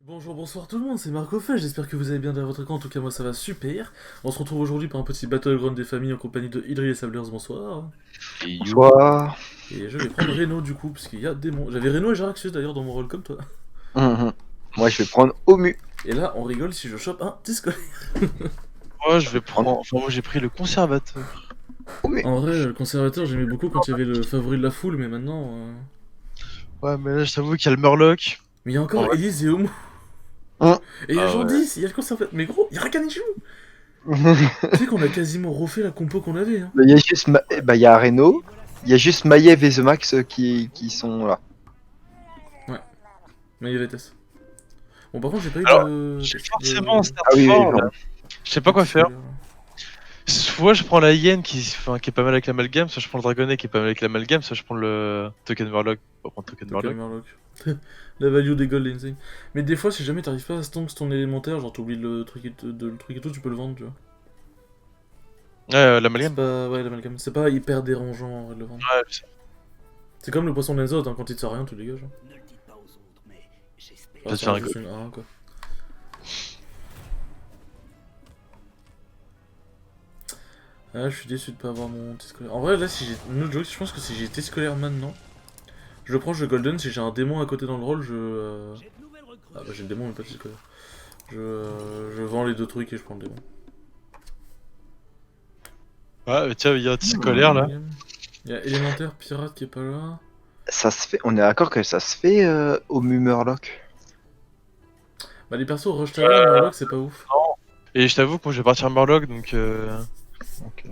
Bonjour, bonsoir tout le monde, c'est Marco Fay, j'espère que vous allez bien derrière votre écran, en tout cas moi ça va super. On se retrouve aujourd'hui pour un petit Battleground des familles en compagnie de Idril et Sablers, bonsoir. Et you. Bonsoir. Et je vais prendre Reno du coup, parce qu'il y a des mons. J'avais Reno et Jaraxus d'ailleurs dans mon rôle comme toi. Mhm. Moi, je vais prendre Omu. Et là, on rigole si je chope un disque. Moi, je vais En, prendre. Enfin, moi, j'ai pris le conservateur. Omu. En vrai, le conservateur j'aimais beaucoup quand il y avait le favori de la foule, mais maintenant... Ouais, mais là, je t'avoue qu'il y a le Murloc. Mais il y a En encore vrai. Elise et Homo. Hum. Et il y a Ah ouais. Jandis, il y a le conservateur. Mais gros, il y a Rakanichu. Tu sais qu'on a quasiment refait la compo qu'on avait, hein. Il y a juste il y a Reno. Il y a juste Maiev et The Max qui sont là. Ouais, mais il y avait Tess. Bon par contre j'ai pas eu Alors, de... j'ai forcément un start Ah oui, oui, fort, pardon. là. Je sais pas quoi faire. Là. Soit je prends la hyène qui est pas mal avec l'amalgame, soit je prends le dragonnet qui est pas mal avec l'amalgame, soit je prends le token Murloc. On va prendre token Token Murloc. Murloc. La value des gold est insane. Mais des fois, si jamais t'arrives pas à stonks ton élémentaire, genre t'oublies le truc le truc et tout, tu peux le vendre, tu vois. Ouais, C'est l'amalgame. pas. Ouais, l'amalgame. C'est pas hyper dérangeant en vrai, de le vendre. Ouais, je sais. C'est comme le poisson d'azote, hein, quand il te sert à rien, tu le dégages. Ça Enfin, te ça fait reste rigoler. juste une 1 quoi. Ah, je suis déçu de pas avoir mon T scolaire. En vrai, là, si j'ai. No joke, je pense que si j'ai T scolaire maintenant, je le prends, je golden. Si j'ai un démon à côté dans le rôle, je. Ah bah, j'ai le démon, mais pas T scolaire. Je vends les deux trucs et je prends le démon. Ouais, mais tiens, il y a un petit scolaire là. Il y a élémentaire pirate qui est pas là. Ça se fait. On est d'accord que ça se fait Omu Murloc. Bah les persos Rush Tavern, Murloc c'est pas ouf. Et je t'avoue que moi je vais partir Murloc donc. Ok.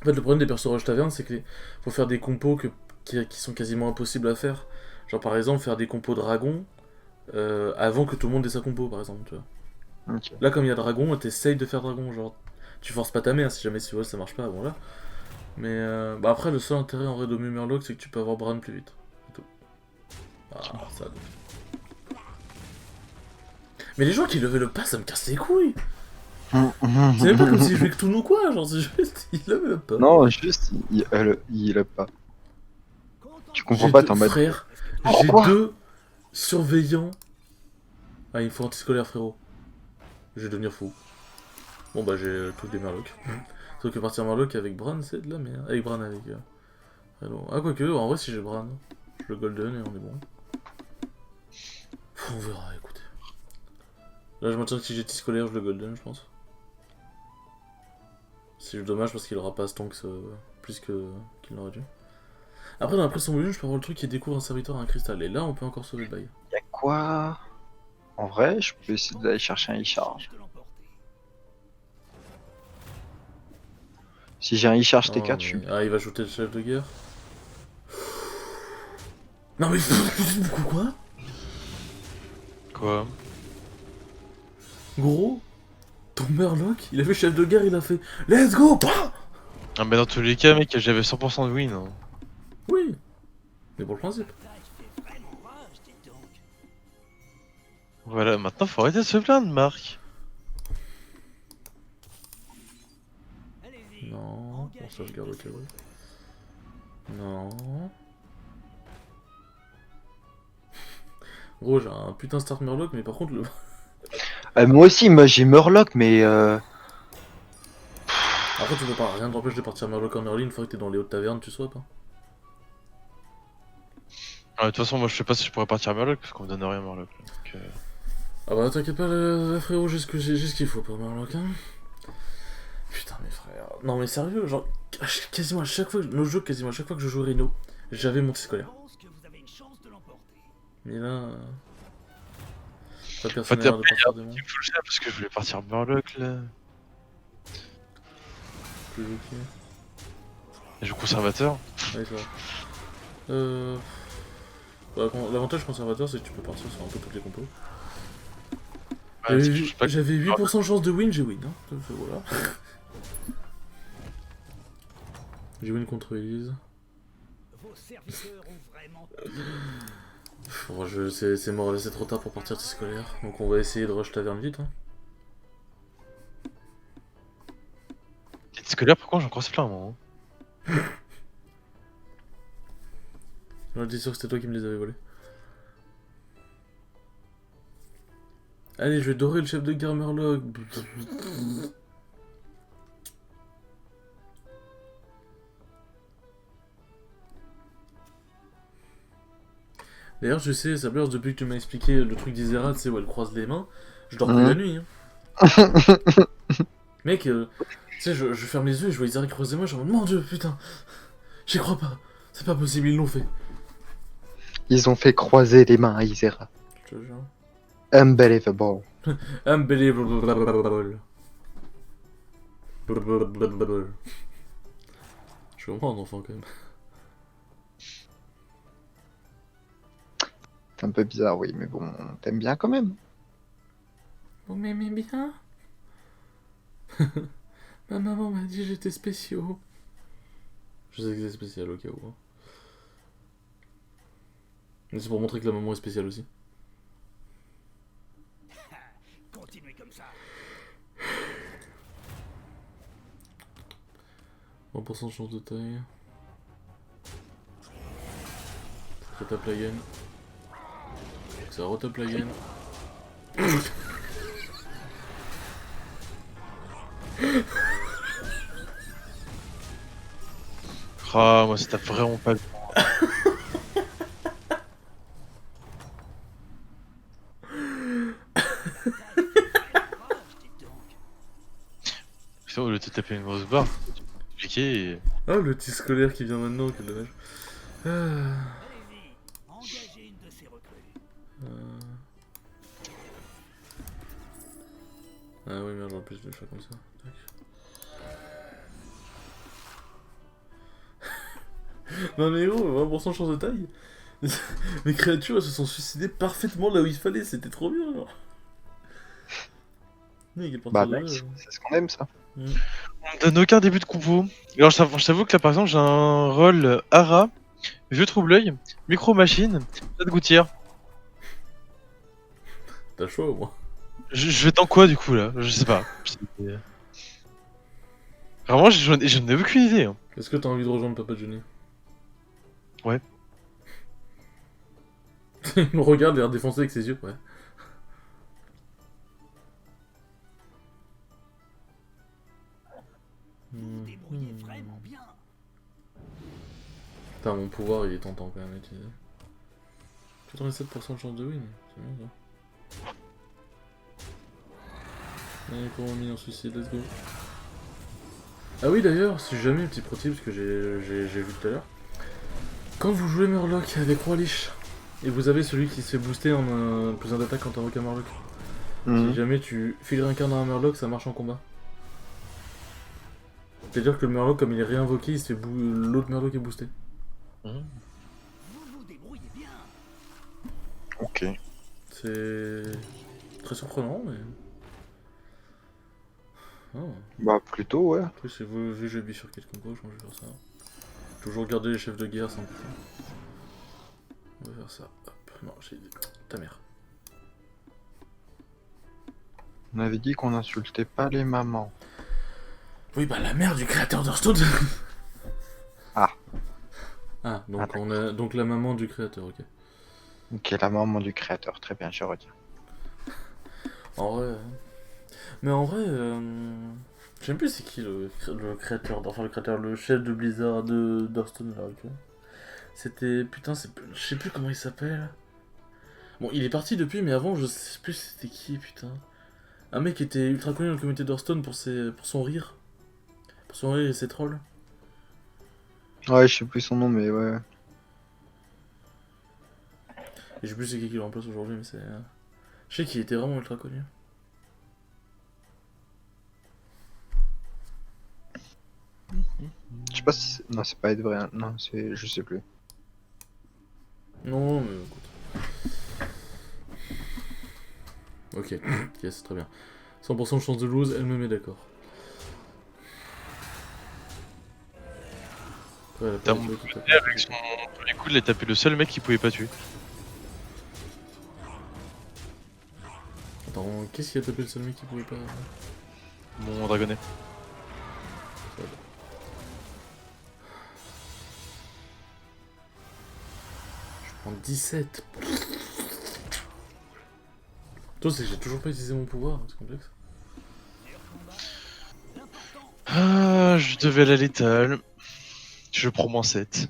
En fait le problème des persos Rush Tavern c'est que faut faire des compos qui sont quasiment impossibles à faire. Genre par exemple faire des compos dragon avant que tout le monde ait sa compo par exemple tu vois. Ok. Là comme il y a dragon, t'essayes de faire dragon genre. Tu forces pas ta mère si jamais si ça marche pas, bon là. Mais bah après le seul intérêt en vrai de Murloc c'est que tu peux avoir Bran plus vite. C'est tout. Ah ça. Mais les gens qui levaient le pas ça me casse les couilles. C'est même pas comme si je jouais que tout nous quoi, genre c'est juste il level pas. Non, juste, il a pas. Tu comprends J'ai pas, deux t'es en mode. frères, Oh, j'ai quoi? deux surveillants. Ah, il me faut anti-scolaire, frérot. Je vais devenir fou. Bon, bah, j'ai tout des Murlocs. Sauf que partir Murloc avec Bran, c'est de la merde. Avec Bran, avec. Hello. Ah, quoique, en vrai, si j'ai Bran, je le golden et on est bon. On verra, écoutez. Là, je maintiens que si j'ai scolaire, je le golden, je pense. C'est dommage parce qu'il aura pas stonks plus qu'il n'aurait dû. Après, dans la pression volume, je peux avoir le truc qui découvre un serviteur à un cristal. Et là, on peut encore sauver le bail. Y a quoi? En vrai, je peux essayer d'aller chercher un e-charge. Si j'ai un e-charge Oh, T4, je suis mais... bien. Ah, il va shooter le chef de guerre. Non mais beaucoup quoi? Quoi? Gros, ton Murloc, il a fait chef de guerre, il a fait Let's go! Pah. Ah, mais dans tous les cas, mec, j'avais 100% de win. Hein. Oui, mais pour le principe. Voilà, maintenant faut arrêter de se plaindre, Marc. Non, bon ça je garde au cas où. Non. Gros, j'ai un putain de start Murloc, mais par contre le... Moi aussi, moi j'ai Murloc, mais Après tu peux pas, rien ne t'empêche de partir Murloc en early une fois que t'es dans les hautes tavernes, tu swap. Hein. Ah, de toute façon, moi je sais pas si je pourrais partir Murloc parce qu'on me donne rien Murloc. Là. Donc, Ah bah t'inquiète pas frérot, j'ai ce qu'il faut pour Murloc. Hein. Putain mes frères. Non mais sérieux, genre quasiment à chaque fois, nos jeux quasiment à chaque fois que je joue Rhino, j'avais mon petit scolaire. Mais là... Pas en fait, personnel de après, partir de moi. il faut le faire parce que je voulais partir Murloc là. Plus ok. Et je joue conservateur. Ouais, ça va. Euh... Bah, l'avantage conservateur, c'est que tu peux partir sur un peu toutes les compos. Ouais, parce que je sais pas. J'avais 8% de chance de win, j'ai win. Hein. Voilà. J'ai win contre Elise. Bon, c'est mort, là c'est trop tard pour partir de scolaire. Donc on va essayer de rush taverne vite. Hein. Les scolaires, pourquoi j'en croise plein moi. Hein. J'étais sûr que c'était toi qui me les avais volés. Allez, je vais dorer le chef de guerre Murloc. D'ailleurs, je sais, Sablers, depuis que tu m'as expliqué le truc d'Isera, tu sais, où elle croise les mains, je dors plus la nuit. Hein. Mec, tu sais, je ferme les yeux et je vois Isera croiser les mains, je suis en mode, mon dieu, putain, j'y crois pas. C'est pas possible, ils l'ont fait. Ils ont fait croiser les mains à Isera. Je te jure. Unbelievable. Unbelievable. Je suis vraiment un enfant quand même. C'est un peu bizarre, oui, mais bon, t'aimes bien quand même. Vous m'aimez bien? Ma maman m'a dit que j'étais spéciaux. Je sais que c'est spécial au cas où. Hein. Mais c'est pour montrer que la maman est spéciale aussi. Continuez comme ça. 20% de chance de taille. Ça tape la gaine. Ça retape la gaine. Ah, moi, ça tape vraiment pas. Putain, au lieu de te taper une grosse barre, tu peux expliquer et... Ah, le petit scolaire qui vient maintenant, quel dommage. Ah. Allez-y, engagez une de ces recrues. Ah oui, merde, en plus je le fais comme ça. Tac. Non mais gros, 20% de chance de taille. Mes créatures elles se sont suicidées parfaitement là où il fallait, c'était trop bien genre. Mais Bah, nice. C'est ce qu'on aime, ça. On me donne aucun début de combo. Alors, je t'avoue que là, par exemple, j'ai un rôle Ara, Vieux Trouble-œil, Micro Machine, Tête Gouttière. T'as le choix au moins. Je vais dans quoi du coup là? Je sais pas. Vraiment, j'en ai aucune idée. Hein. Est-ce que t'as envie de rejoindre Papa Johnny? Ouais. Il me regarde, il a l'air défoncé avec ses yeux, ouais. Vous débrouillez vraiment bien. Putain, mon pouvoir il est tentant quand même à utiliser. 87% de chance de win, c'est bien ça. Allez, pour mon minion suicide, let's go. Ah oui d'ailleurs, si jamais, petit pro tip, parce que j'ai vu tout à l'heure. Quand vous jouez Murloc avec Roi Lich, et vous avez celui qui se fait booster en plus 1 d'attaque quand t'invoques un Murloc. Si jamais tu files réincarnes un Murloc, ça marche en combat. C'est-à-dire que le Murloc, comme il est réinvoqué, il se fait l'autre Murloc est boosté. Vous vous débrouillez bien. Ok. C'est très surprenant, mais... Oh. Bah, plutôt, ouais. Après, si vous vu que j'appuie sur quelques combos, je vais faire ça. Toujours garder les chefs de guerre sans putain. On va faire ça. Hop. Non, j'ai dit. Ta mère. On avait dit qu'on n'insultait pas les mamans. Oui, bah la mère du créateur d'Hearthstone. Ah. Ah, donc on a donc la maman du créateur, ok. Ok, la maman du créateur. Très bien, je retiens. En vrai... Mais en vrai... Je sais même plus c'est qui le créateur, enfin le créateur, le chef de Blizzard de d'Hearthstone là, ok. C'était... Putain, je sais plus comment il s'appelle. Bon, il est parti depuis, mais avant, je sais plus c'était qui, putain. Un mec qui était ultra connu dans le communauté d'Hearthstone pour son rire. Pour son rire et ses trolls. Ouais, je sais plus son nom, mais ouais. Et je sais plus c'est qui le remplace aujourd'hui, mais c'est... Je sais qu'il était vraiment ultra connu. Je sais pas si... Non, c'est pas être vrai. Hein. Non, c'est... Je sais plus. Non, mais écoute. Ok, yes, très bien. 100% de chance de lose, elle me met d'accord. Ouais, elle a pas T'as de mon truc, tout à frère, avec son premier coup, il a tapé le seul mec qui pouvait pas tuer. Attends, qu'est-ce qui a tapé le seul mec qui pouvait pas... Mon dragonnet. Je prends 17. Toi, c'est que j'ai toujours pas utilisé mon pouvoir, c'est complexe. Ah, je devais la létale. Je prends moins 7.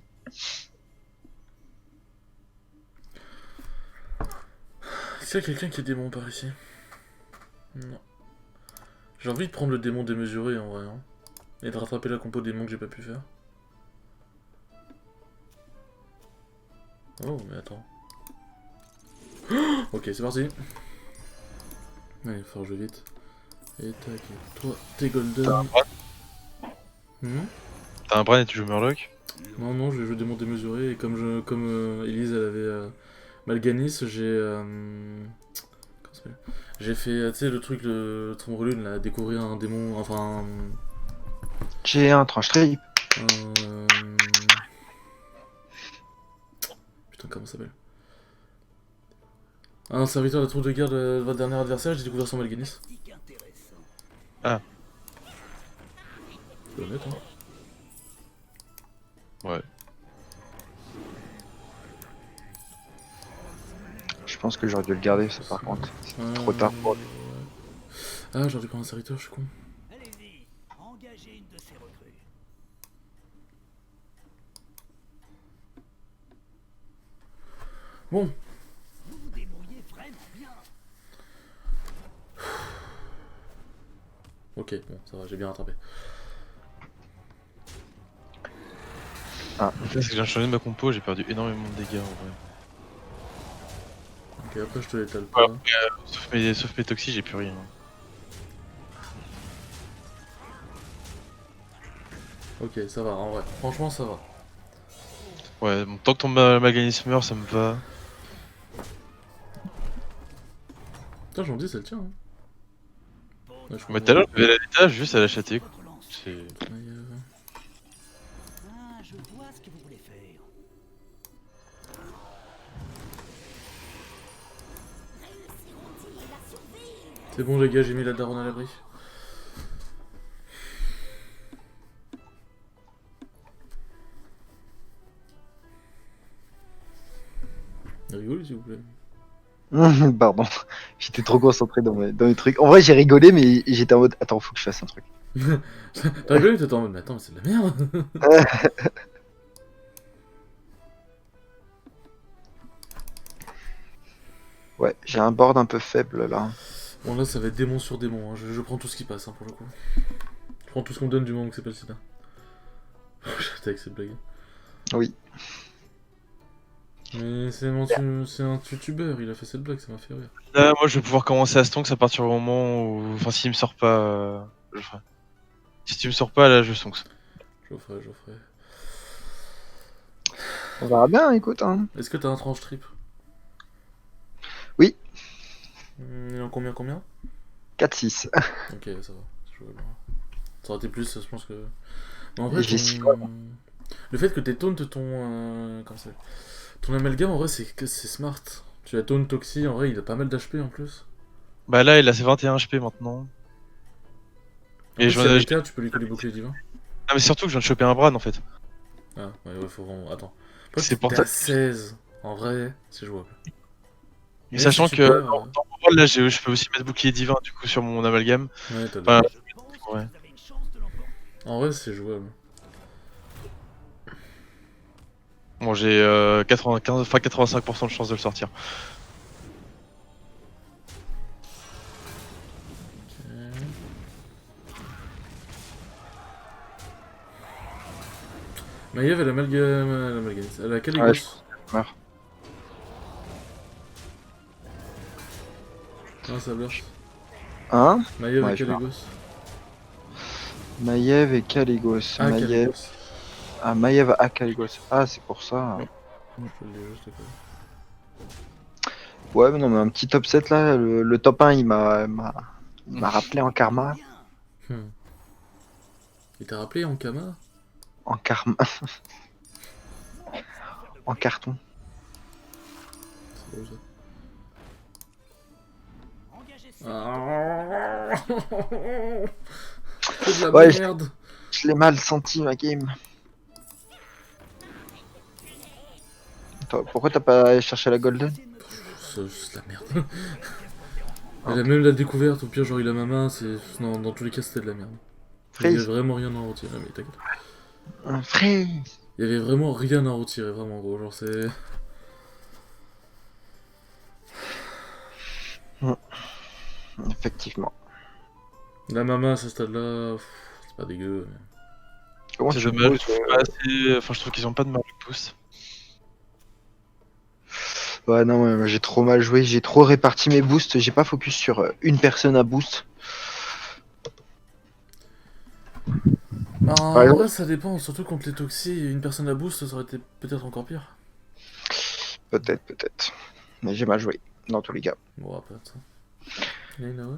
Est-ce qu'il y a quelqu'un qui est démon par ici? Non. J'ai envie de prendre le démon démesuré en vrai, hein. Et de rattraper la compo démon que j'ai pas pu faire. Oh, mais attends. Ok, c'est parti. Allez, faut jouer vite. Et tac, et toi, t'es golden. Hmm. T'as un brain et tu joues Murloc? Non, non, j'ai joué démon démesuré et comme Elise elle avait Malganis, j'ai. Comment ça s'appelle? J'ai fait, tu sais, le truc, le Trombrelune, là, découvrir un démon, enfin. J'ai un tranche trip. Putain, comment ça s'appelle? Un serviteur de la troupe de guerre de votre dernier adversaire, j'ai découvert son Malganis. Ah. C'est honnête, hein. Ouais. Je pense que j'aurais dû le garder, ça par contre. C'est trop tard pour lui. Ah, j'aurais dû prendre un serviteur, je suis con. Allez-y, engagez une de ces recrues. Bon, Vous vous débrouillez vraiment bien. ok, bon, ça va, j'ai bien rattrapé. Le fait, c'est que j'ai changé de ma compo, j'ai perdu énormément de dégâts en vrai. Ok, après je te l'étale pas. Sauf mes toxis, j'ai plus rien. Ok, ça va, en vrai. Franchement, ça va. Ouais, bon, tant que ton Malganis meurt, ça me va. Putain, j'en dis, c'est le tien, hein. Ouais, je Mais tout à l'heure, j'avais la létale juste à la châter. Quoi. Votre lance. C'est... Ah, je vois ce que vous voulez faire. C'est bon, les gars, j'ai mis la daronne à l'abri. Rigolez, s'il vous plaît. Pardon, j'étais trop concentré dans mes trucs. En vrai, j'ai rigolé, mais j'étais en mode attends, faut que je fasse un truc. T'as rigolé, t'étais en mode, mais attends, mais c'est de la merde. Ouais, j'ai un board un peu faible là. Bon, là, ça va être démon sur démon, hein. Je prends tout ce qui passe, hein, pour le coup. Je prends tout ce qu'on me donne du moment que c'est pas le sida. J'arrête avec cette blague. Oui. Mais c'est un youtubeur, il a fait cette blague, ça m'a fait rire. Là, moi, je vais pouvoir commencer à stonks à partir du moment où... Enfin, s'il me sort pas... je le ferai. Si tu me sors pas, là, je stonks. Je ferai. On verra bien, écoute. Hein. Est-ce que t'as un tranche trip? Oui. Il est en combien 4-6. Ok, ça va. C'est jouable. Ça aurait été plus, je pense que. Mais en vrai, J'ai ton... 6 fois. Le fait que t'aies taunt comment ça s'appelle ton amalgame, en vrai, c'est smart. Tu as taunt Toxi, en vrai, il a pas mal d'HP en plus. Bah là, il a ses 21 HP maintenant. Et Et si j'en ai... avec tu peux lui coller bouclier divin. Ah, mais surtout que je viens de choper un Bran, en fait. Ah, ouais, faut vraiment. Attends. C'est pour t'es ça- à 16. En vrai, c'est jouable. Mais sachant si que... tu perds, Dans mon rôle, là, je peux aussi mettre bouclier divin, du coup, sur mon amalgame. Ouais, t'as Enfin, le- Je pense ouais. que vous avez une chance de l'emporter. En vrai, c'est jouable. Bon, j'ai 85% de chance de le sortir. Maiev, elle a l'amalgame. Elle a Caligos. Ouais, je meurs. Non, ça blurche. Hein Maiev Ouais, et je meurs. Caligos. Maiev et Caligos. Ah, Maiev. Caligos. Ah, Maiev à Caligos. Ah, c'est pour ça. Je l'ai juste quoi. Ouais, mais non, mais un petit top 7 là. Le top 1, il m'a rappelé en karma. Il t'a rappelé en Kama? En karma. En carton. C'est drôle ça. Engagez ces Ah. C'est de la Ouais, merde. Je l'ai mal senti, ma game. Attends, pourquoi t'as pas cherché la golden? C'est juste de la merde. Elle a même la découverte, au pire, genre il a ma main, c'est. Non, dans tous les cas, c'était de la merde. Il y Freeze. avait vraiment rien à en retirer, mais t'inquiète. Freeze. Il y avait vraiment rien à en retirer, vraiment gros, genre c'est. Effectivement. La maman à ce stade-là, c'est pas dégueu. Mais... Comment C'est tu dommage. poses, Enfin, je trouve qu'ils ont pas de marge de pouce. Ouais, non, ouais, moi, j'ai trop mal joué, j'ai trop réparti mes boosts, j'ai pas focus sur une personne à boost. Bah, en Ouais, vrai, ça dépend, surtout contre les toxis, une personne à boost, ça aurait été peut-être encore pire. Peut-être, peut-être. Mais j'ai mal joué, dans tous les cas. Bon, après, ça. Nina, ouais.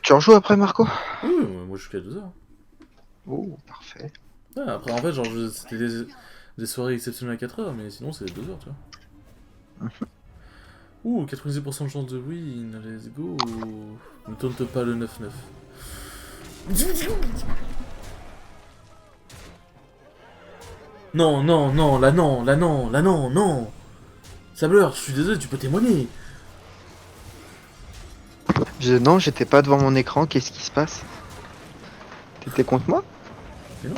Tu rejoues après, Marco? Oui, moi jusqu'à 2h. Oh, parfait. Ouais, après, en fait, genre, c'était des soirées exceptionnelles à 4h, mais sinon, c'est 2h, tu vois. Ouh, 90% de chance de win, let's go. Ne tente pas le 9-9. Non, non, non, là non, là non, là non, non. Sableur, je suis désolé, tu peux témoigner. Non, j'étais pas devant mon écran, qu'est-ce qui se passe? T'étais contre moi? Mais non.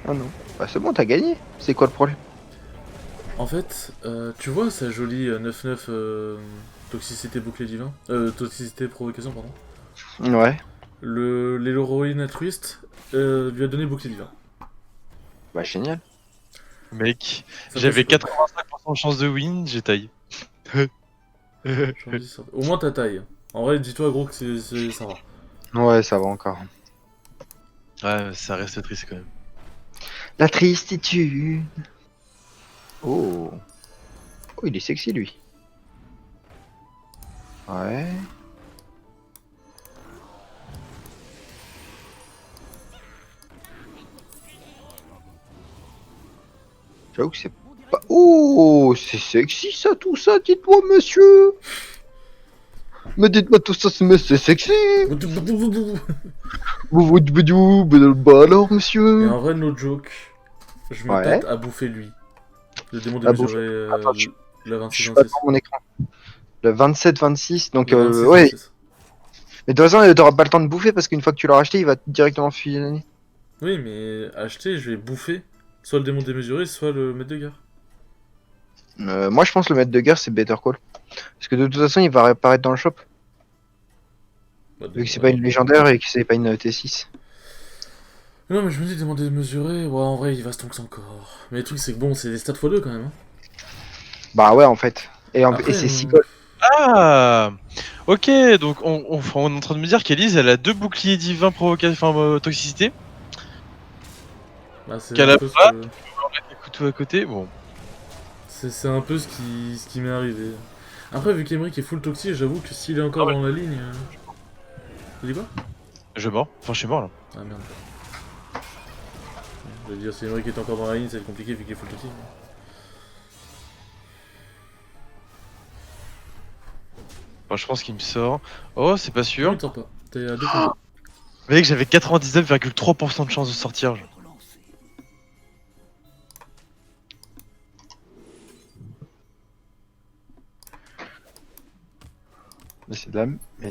Ah non. Bah c'est bon, t'as gagné. C'est quoi le problème? En fait, tu vois sa jolie 9-9 toxicité bouclier divin, toxicité provocation, pardon. Ouais. L'héroïne altruiste lui a donné bouclier divin. Bah génial. Mec, Ça j'avais passe, quoi. 85% de chance de win, j'ai taille. J'en dis ça. Au moins ta taille. En vrai, dis-toi gros que ça va. Ouais, ça va encore. Ouais, ça reste triste quand même. La tristitude. Oh. Oh, il est sexy lui. Ouais. J'avoue que c'est pas... Oh, c'est sexy ça, tout ça, dites-moi monsieur. Mais dites-moi tout ça, mais c'est sexy. Bah alors Et monsieur. en vrai, no joke, je me Ouais. tâte à bouffer lui. Le démon À démesuré, Attends, je la suis pas 26-26. devant mon écran. Le 27-26, donc Le 26, ouais. 26. Mais de toute façon, t'auras pas le temps de bouffer parce qu'une fois que tu l'auras acheté, il va directement filer. Oui, mais acheter, je vais bouffer soit le démon démesuré, soit le maître de guerre. Moi, je pense que le maître de guerre, c'est Better Call. Parce que de toute façon, il va réapparaître dans le shop. Bah, Vu que c'est pas une légendaire et que c'est pas une T6. Non, mais je me dis, démon démesuré, ouais, en vrai, il va se tonks encore. Mais le truc, c'est que bon, c'est des stats x2 quand même. Hein. Bah ouais, en fait. Et Après, c'est 6 gold. Ah, ok, donc on est en train de me dire qu'Elise elle a 2 boucliers divins toxicité, bah, c'est qu'elle un a peu ce pas, que... des couteaux à côté, bon. C'est un peu ce qui m'est arrivé. Après, vu qu'Emeric est full toxique, j'avoue que s'il est encore Ah ouais. dans la ligne... Tu dis quoi? Je mors, enfin je suis mort là. Ah merde. Je veux dire, si Emeric est encore dans la ligne, ça va être compliqué vu qu'il est full toxique. Bon, je pense qu'il me sort. Oh, c'est pas Non, sûr. il te sort pas. T'es à 2 points. Mec, j'avais 99,3% de chance de sortir. Relancé. Mais c'est de la... Mais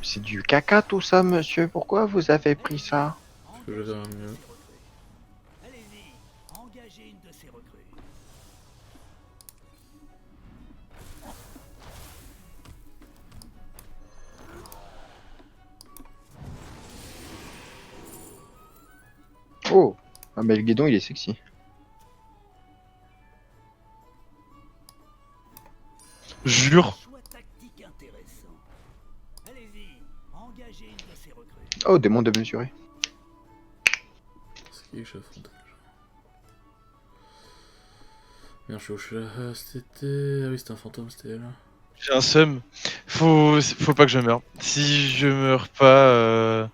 c'est du caca tout ça, monsieur. Pourquoi vous avez pris ça? Parce que je vais faire un mieux. Allez-y, engagez une de ces recrues. Oh. Ah mais le guidon, il est sexy. Jure. Choix tactique intéressant. Allez-y, engagez une de ces recrues. Oh, démon de mesurer. C'est qui que je affronte? Merde, je suis là. C'était... Ah oui, c'était un fantôme, c'était elle. J'ai un seum. Faut pas que je meure. Si je meurs pas,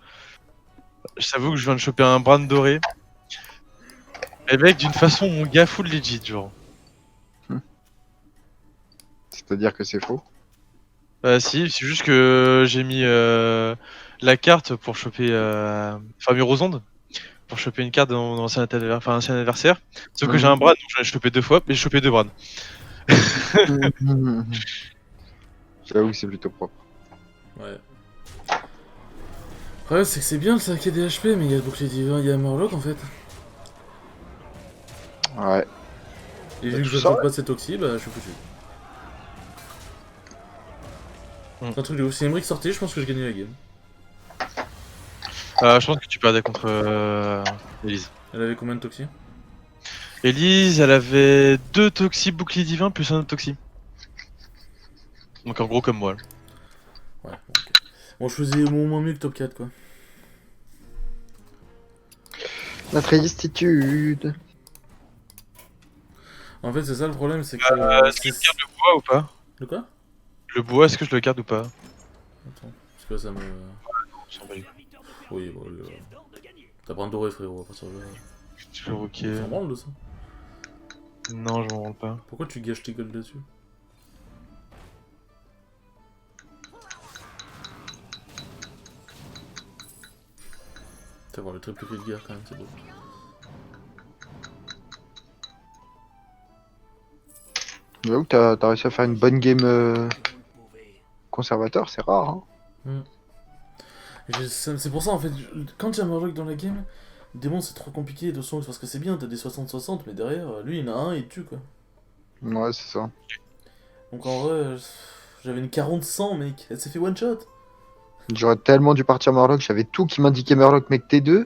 je t'avoue que je viens de choper un bran doré. Et mec, d'une façon, mon gars full legit, genre. C'est-à-dire que c'est faux. Si, c'est juste que j'ai mis la carte pour choper. Enfin, mes rosondes. Pour choper une carte dans mon ancien adversaire. Sauf que j'ai un bran, donc j'en ai chopé 2 fois, mais j'ai chopé 2 brans. J'avoue que c'est plutôt propre. Ouais. Le problème, c'est que c'est bien le 5 des HP, mais il y a le bouclier divin, il y a Murloc en fait. Ouais. Et Bah, vu que tout je ça, chope ouais. pas cette Oxy, bah je suis foutu. C'est un truc de ouf. Si Emmerich sortait, je pense que je gagnais la game. Je pense que tu perdais contre Elise. Elle avait combien de Toxi? Elise, elle avait 2 toxi bouclier divin plus un autre toxi. Donc en gros comme moi. Ouais, bon, ok. Bon, je faisais au moins mieux que top 4 quoi. La tristitude. En fait, c'est ça le problème, c'est que. Est-ce que je garde le bois ou pas? De quoi? Le bois, est-ce que je le garde ou pas? Attends, parce que ça me. On s'en bat les couilles. Oui, bon, t'as pris un doré, frérot, à partir de là. Toujours ok. Tu t'en branles de ça? Non, je m'en rends pas. Pourquoi tu gâches tes golds dessus? T'as voir le triple cri de guerre quand même, c'est beau. J'avoue que t'as réussi à faire une bonne game conservateur, c'est rare. Hein. C'est pour ça en fait, quand il y a Murloc dans la game, le démon c'est trop compliqué de son parce que c'est bien, t'as des 60-60, mais derrière, lui il en a un et il te tue quoi. Ouais, c'est ça. Donc en vrai, j'avais une 40-100 mec, elle s'est fait one shot. J'aurais tellement dû partir Murloc, j'avais tout qui m'indiquait Murloc, mec T2.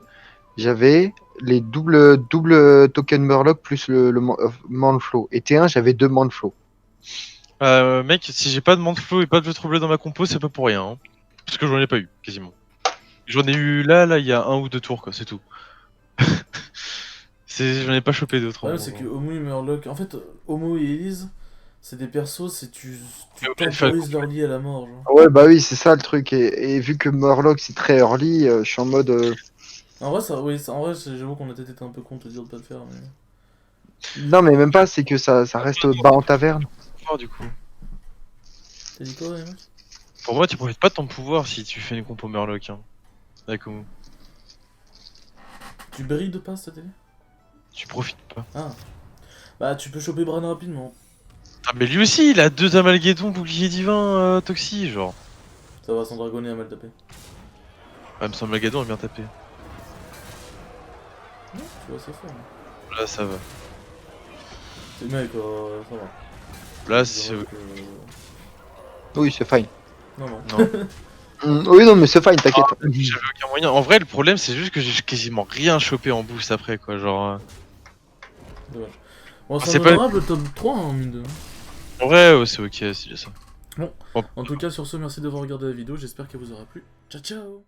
J'avais les double token Murloc plus le Manflow. Et T1, j'avais 2 Manflow. Mec, si j'ai pas de Manteflow et pas de jeu troublé dans ma compo, c'est pas pour rien. Hein. Parce que j'en ai pas eu, quasiment. J'en ai eu là, il y a 1 ou 2 tours, quoi, c'est tout. J'en ai pas chopé d'autres. Le problème c'est que Homo et Murloc, en fait, Homo et Elise, c'est des persos, tu Ouais, temporises leur lit à la mort. Genre. Ouais, bah oui, c'est ça le truc. Et vu que Murloc c'est très early, je suis en mode. En vrai, en vrai j'avoue qu'on a peut-être été un peu con de te dire de pas le faire, mais. Non, mais même pas, c'est que ça reste bas en taverne. Pouvoir, du coup. T'as dit quoi, mec? Pour moi, tu profites pas de ton pouvoir si tu fais une compo Murloc. Hein. Avec Homo. Tu brides pas cette télé? Tu profites pas. Ah. Bah tu peux choper Bran rapidement. Ah, mais lui aussi, il a 2 amalgédons bouclier divin toxi, genre. Ça va, son dragonnet a mal tapé. Ah, mais son amalgédon est bien tapé. Non, tu vois, c'est fort. Hein. Là, ça va. C'est mec, ça va. Là, Je c'est. dirais que- Oui, c'est fine. Non, non. Non. Oui, non, mais c'est fine, t'inquiète. J'avais aucun moyen. En vrai, le problème, c'est juste que j'ai quasiment rien chopé en boost après, quoi. Genre. Dommage. Bon, Ah, c'est c'est pas- honorable top 3 en mine de. En vrai, c'est ok, c'est déjà ça. En tout cas, sur ce, merci d'avoir regardé la vidéo. J'espère qu'elle vous aura plu. Ciao, ciao!